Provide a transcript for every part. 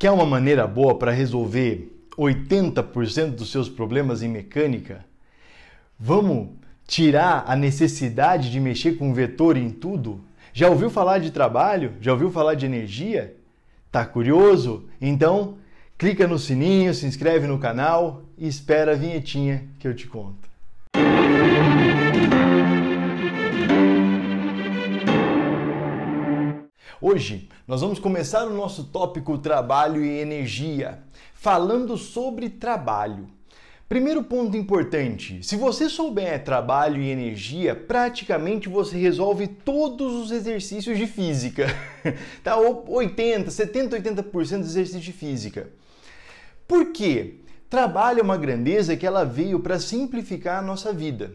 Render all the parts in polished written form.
Quer uma maneira boa para resolver 80% dos seus problemas em mecânica? Vamos tirar a necessidade de mexer com vetor em tudo? Já ouviu falar de trabalho? Já ouviu falar de energia? Tá curioso? Então, clica no sininho, se inscreve no canal e espera a vinhetinha que eu te conto. Hoje nós vamos começar o nosso tópico trabalho e energia, falando sobre trabalho. Primeiro ponto importante, se você souber trabalho e energia, praticamente você resolve todos os exercícios de física. Tá? 70, 80% dos exercícios de física. Por quê? Trabalho é uma grandeza que ela veio para simplificar a nossa vida.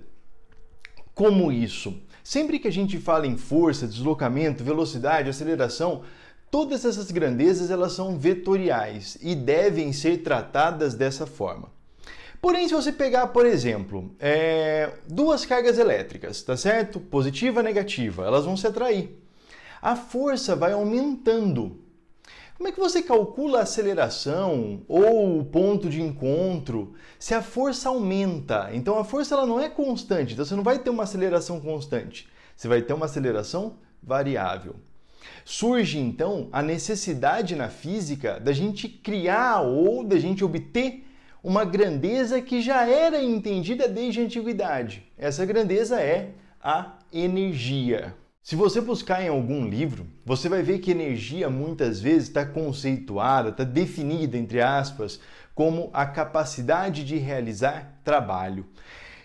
Como isso? Sempre que a gente fala em força, deslocamento, velocidade, aceleração, todas essas grandezas elas são vetoriais e devem ser tratadas dessa forma. Porém, se você pegar, por exemplo, duas cargas elétricas, tá certo? Positiva e negativa, elas vão se atrair. A força vai aumentando. Como é que você calcula a aceleração ou o ponto de encontro se a força aumenta? Então a força ela não é constante, então você não vai ter uma aceleração constante, você vai ter uma aceleração variável. Surge então a necessidade na física da gente criar ou da gente obter uma grandeza que já era entendida desde a antiguidade. Essa grandeza é a energia. Se você buscar em algum livro, você vai ver que energia muitas vezes está conceituada, está definida, entre aspas, como a capacidade de realizar trabalho.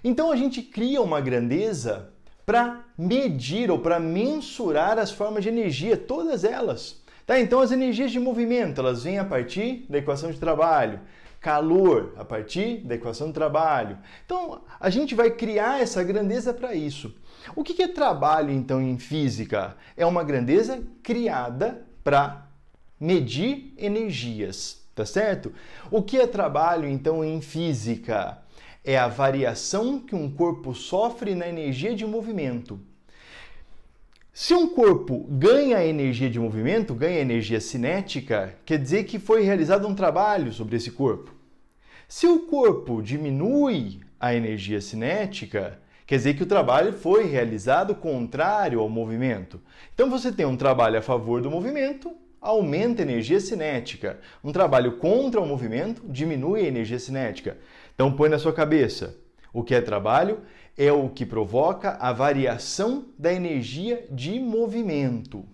Então a gente cria uma grandeza para medir ou para mensurar as formas de energia, todas elas. Tá? Então as energias de movimento, elas vêm a partir da equação de trabalho. Calor, a partir da equação de trabalho. Então a gente vai criar essa grandeza para isso. O que é trabalho, então, em física? É uma grandeza criada para medir energias, tá certo? O que é trabalho, então, em física? É a variação que um corpo sofre na energia de movimento. Se um corpo ganha energia de movimento, ganha energia cinética, quer dizer que foi realizado um trabalho sobre esse corpo. Se o corpo diminui a energia cinética, quer dizer que o trabalho foi realizado contrário ao movimento. Então você tem um trabalho a favor do movimento, aumenta a energia cinética. Um trabalho contra o movimento, diminui a energia cinética. Então põe na sua cabeça, o que é trabalho é o que provoca a variação da energia de movimento.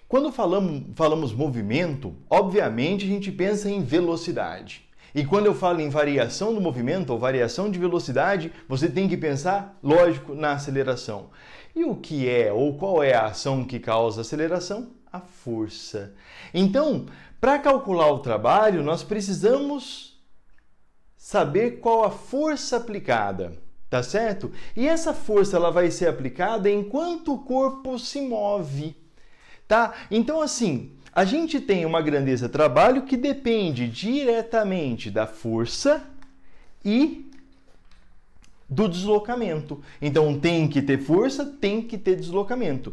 Quando falamos movimento, obviamente a gente pensa em velocidade. E quando eu falo em variação do movimento ou variação de velocidade, você tem que pensar, lógico, na aceleração. E o que é ou qual é a ação que causa aceleração? A força. Então, para calcular o trabalho, nós precisamos saber qual a força aplicada, tá certo? E essa força ela vai ser aplicada enquanto o corpo se move, tá? Então, assim, a gente tem uma grandeza trabalho que depende diretamente da força e do deslocamento. Então tem que ter força, tem que ter deslocamento.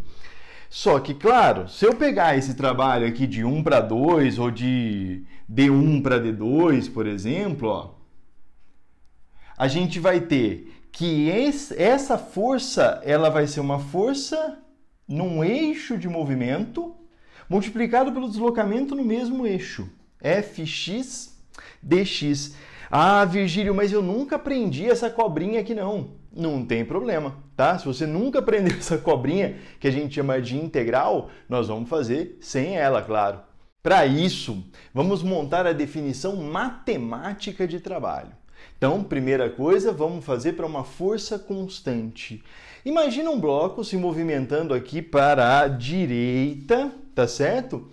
Só que, claro, se eu pegar esse trabalho aqui de 1 para 2 ou de D1 para D2, por exemplo, ó, a gente vai ter que essa força ela vai ser uma força num eixo de movimento multiplicado pelo deslocamento no mesmo eixo, Fx dx. Ah, Virgílio, mas eu nunca aprendi essa cobrinha aqui não. Não tem problema, tá? Se você nunca aprendeu essa cobrinha, que a gente chama de integral, nós vamos fazer sem ela, claro. Para isso, vamos montar a definição matemática de trabalho. Então, primeira coisa, vamos fazer para uma força constante. Imagina um bloco se movimentando aqui para a direita, tá certo?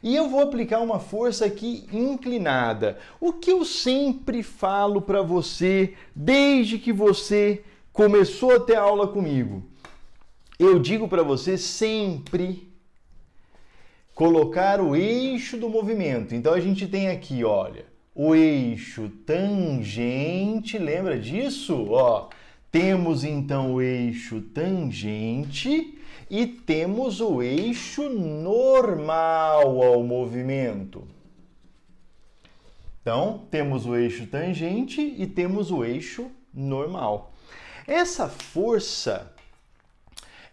E eu vou aplicar uma força aqui inclinada. O que eu sempre falo para você desde que você começou a ter aula comigo? Eu digo para você sempre colocar o eixo do movimento. Então a gente tem aqui, olha, o eixo tangente, lembra disso? Ó, temos então o eixo tangente e temos o eixo normal ao movimento. Então, temos o eixo tangente e temos o eixo normal. Essa força,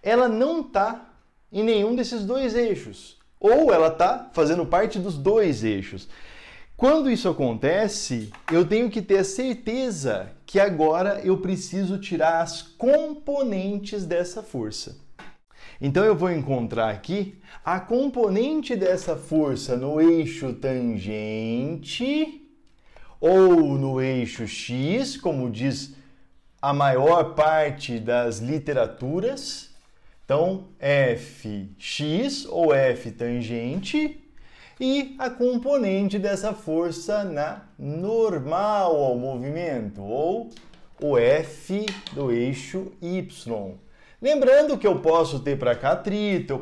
ela não está em nenhum desses dois eixos, ou ela está fazendo parte dos dois eixos. Quando isso acontece, eu tenho que ter a certeza que agora eu preciso tirar as componentes dessa força. Então eu vou encontrar aqui a componente dessa força no eixo tangente ou no eixo X, como diz a maior parte das literaturas. Então, Fx ou F tangente e a componente dessa força na normal ao movimento, ou o F do eixo Y. Lembrando que eu posso ter para cá atrito,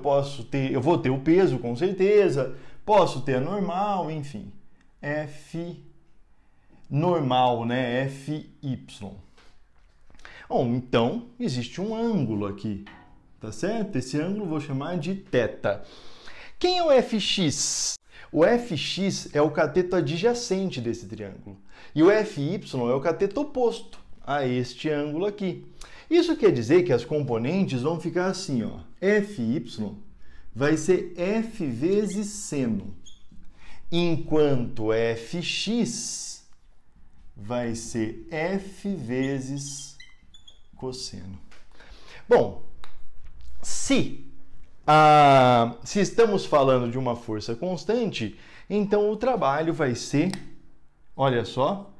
eu vou ter o peso com certeza, posso ter a normal, enfim. F normal, né? Fy. Bom, então existe um ângulo aqui, tá certo? Esse ângulo eu vou chamar de θ. Quem é o Fx? O Fx é o cateto adjacente desse triângulo e o Fy é o cateto oposto a este ângulo aqui. Isso quer dizer que as componentes vão ficar assim, ó. Fy vai ser F vezes seno, enquanto Fx vai ser F vezes cosseno. Bom, se estamos falando de uma força constante, então o trabalho vai ser, olha só,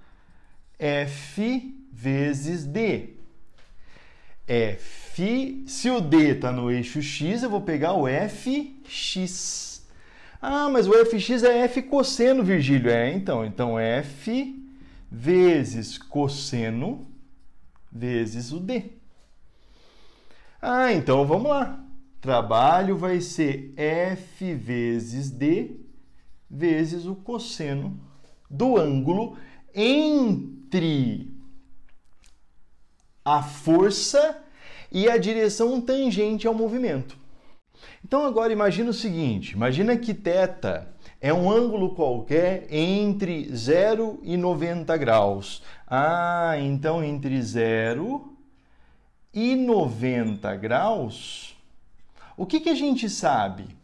F vezes D. Se o D está no eixo X, eu vou pegar o Fx. Ah, mas o Fx é F cosseno, Virgílio. Então F vezes cosseno vezes o D. Ah, então vamos lá. Trabalho vai ser F vezes D vezes o cosseno do ângulo entre a força e a direção tangente ao movimento. Então agora imagina o seguinte, imagina que θ é um ângulo qualquer entre 0 e 90 graus. Ah, então entre 0 e 90 graus, o que a gente sabe?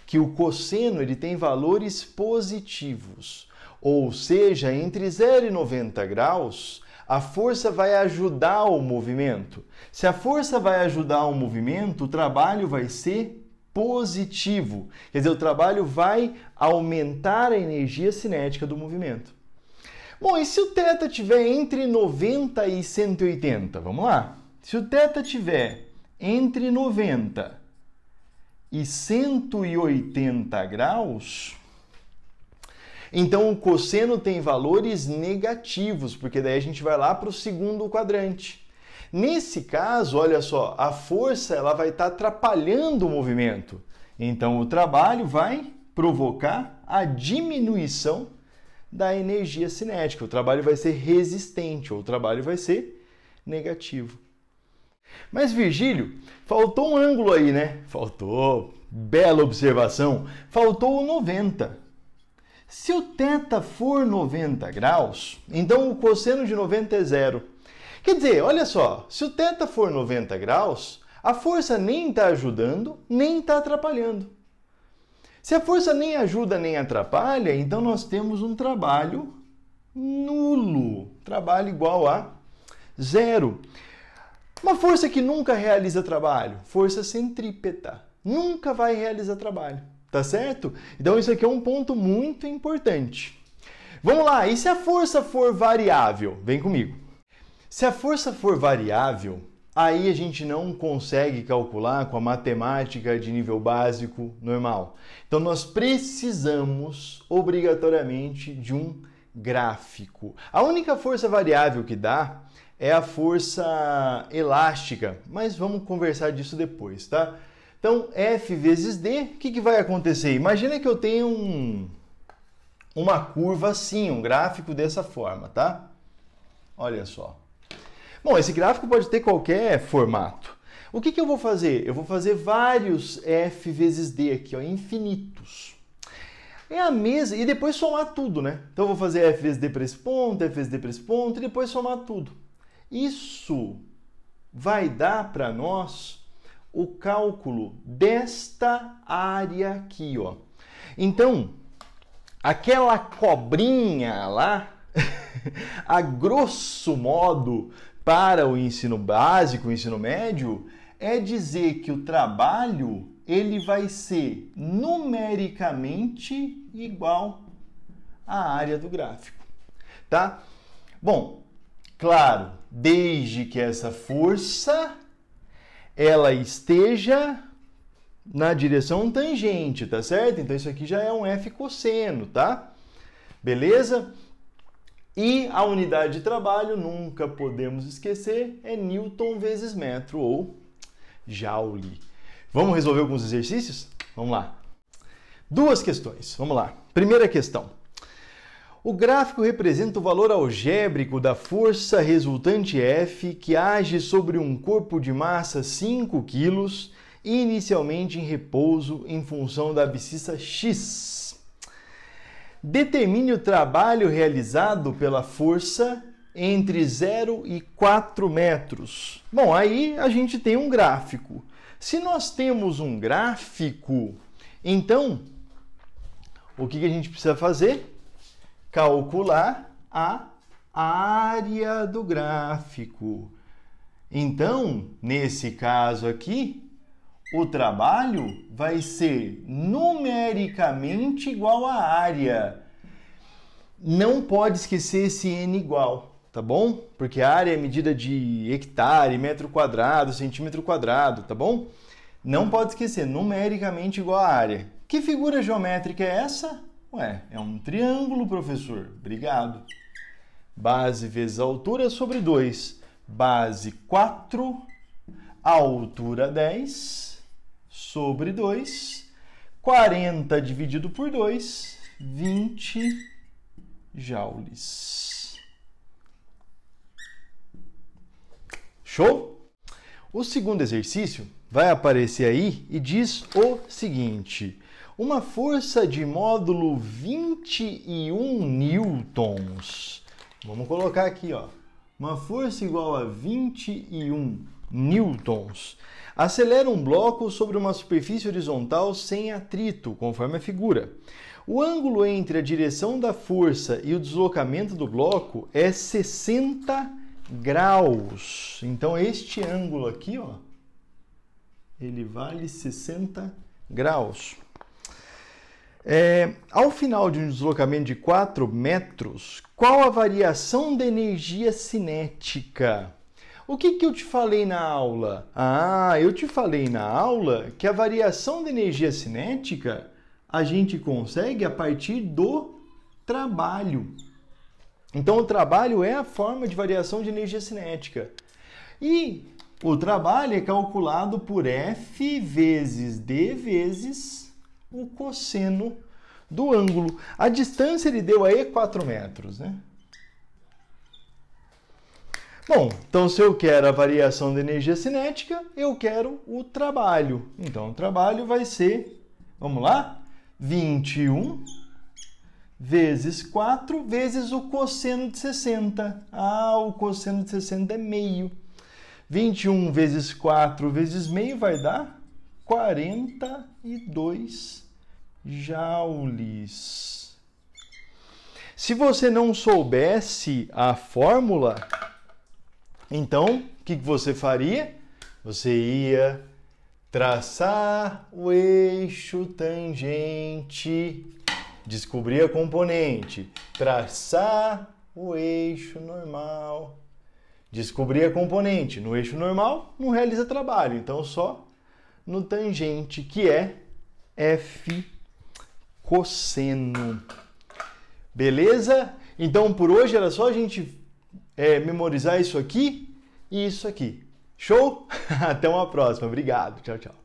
Que o cosseno ele tem valores positivos, ou seja, entre 0 e 90 graus, a força vai ajudar o movimento. Se a força vai ajudar o movimento, o trabalho vai ser positivo. Quer dizer, o trabalho vai aumentar a energia cinética do movimento. Bom, e se o θ estiver entre 90 e 180? Vamos lá. Se o θ estiver entre 90 e 180 graus, então o cosseno tem valores negativos, porque daí a gente vai lá para o segundo quadrante. Nesse caso, olha só, a força ela vai estar atrapalhando o movimento. Então o trabalho vai provocar a diminuição da energia cinética. O trabalho vai ser resistente, ou o trabalho vai ser negativo. Mas, Virgílio, faltou um ângulo aí, né? Faltou. Bela observação. Faltou o 90. Se o θ for 90 graus, então o cosseno de 90 é zero. Quer dizer, olha só, se o θ for 90 graus, a força nem está ajudando, nem está atrapalhando. Se a força nem ajuda nem atrapalha, então nós temos um trabalho nulo. Trabalho igual a zero. Uma força que nunca realiza trabalho, força centrípeta, nunca vai realizar trabalho, tá certo? Então isso aqui é um ponto muito importante. Vamos lá, e se a força for variável? Vem comigo. Se a força for variável, aí a gente não consegue calcular com a matemática de nível básico normal. Então nós precisamos obrigatoriamente de um gráfico. A única força variável que dá é a força elástica, mas vamos conversar disso depois, tá? Então, F vezes D, o que vai acontecer? Imagina que eu tenho uma curva assim, um gráfico dessa forma, tá? Olha só. Bom, esse gráfico pode ter qualquer formato. O que eu vou fazer? Eu vou fazer vários F vezes D aqui, ó, infinitos. É a mesma, e depois somar tudo, né? Então eu vou fazer F vezes D para esse ponto, F vezes D para esse ponto, e depois somar tudo. Isso vai dar para nós o cálculo desta área aqui, ó. Então, aquela cobrinha lá, a grosso modo, para o ensino básico, o ensino médio, é dizer que o trabalho ele vai ser numericamente igual à área do gráfico, tá? Bom, claro, desde que essa força ela esteja na direção tangente, tá certo? Então isso aqui já é um F cosseno, tá? Beleza? E a unidade de trabalho, nunca podemos esquecer, é Newton vezes metro ou Joule. Vamos resolver alguns exercícios? Vamos lá. Duas questões. Vamos lá. Primeira questão. O gráfico representa o valor algébrico da força resultante F que age sobre um corpo de massa 5 kg, inicialmente em repouso em função da abscissa X. Determine o trabalho realizado pela força entre 0 e 4 metros. Bom, aí a gente tem um gráfico. Se nós temos um gráfico, então, o que a gente precisa fazer? Calcular a área do gráfico. Então, nesse caso aqui, o trabalho vai ser numericamente igual à área. Não pode esquecer esse N igual, tá bom? Porque a área é medida de hectare, metro quadrado, centímetro quadrado, tá bom? Não pode esquecer, numericamente igual à área. Que figura geométrica é essa? Ué, é um triângulo, professor. Obrigado. Base vezes altura sobre 2. Base 4, altura 10, sobre 2. 40 dividido por 2, 20 joules. Show? O segundo exercício vai aparecer aí e diz o seguinte: uma força de módulo 21 newtons. Vamos colocar aqui, ó. Uma força igual a 21 newtons acelera um bloco sobre uma superfície horizontal sem atrito, conforme a figura. O ângulo entre a direção da força e o deslocamento do bloco é 60 graus. Então, este ângulo aqui, ó, ele vale 60 graus. Ao final de um deslocamento de 4 metros, qual a variação da energia cinética? O que eu te falei na aula? Eu te falei na aula que a variação da energia cinética a gente consegue a partir do trabalho. Então, o trabalho é a forma de variação de energia cinética. E o trabalho é calculado por F vezes D vezes o cosseno do ângulo. A distância ele deu aí 4 metros, né? Bom, então se eu quero a variação da energia cinética, eu quero o trabalho. Então, o trabalho vai ser, vamos lá? 21 vezes 4 vezes o cosseno de 60. O cosseno de 60 é meio. 21 vezes 4 vezes meio vai dar 42 joules. Se você não soubesse a fórmula, então, o que você faria? Você ia traçar o eixo tangente, descobrir a componente, traçar o eixo normal, descobrir a componente. No eixo normal, não realiza trabalho, então só no tangente, que é F cosseno. Beleza? Então, por hoje era só a gente memorizar isso aqui e isso aqui. Show? Até uma próxima. Obrigado. Tchau, tchau.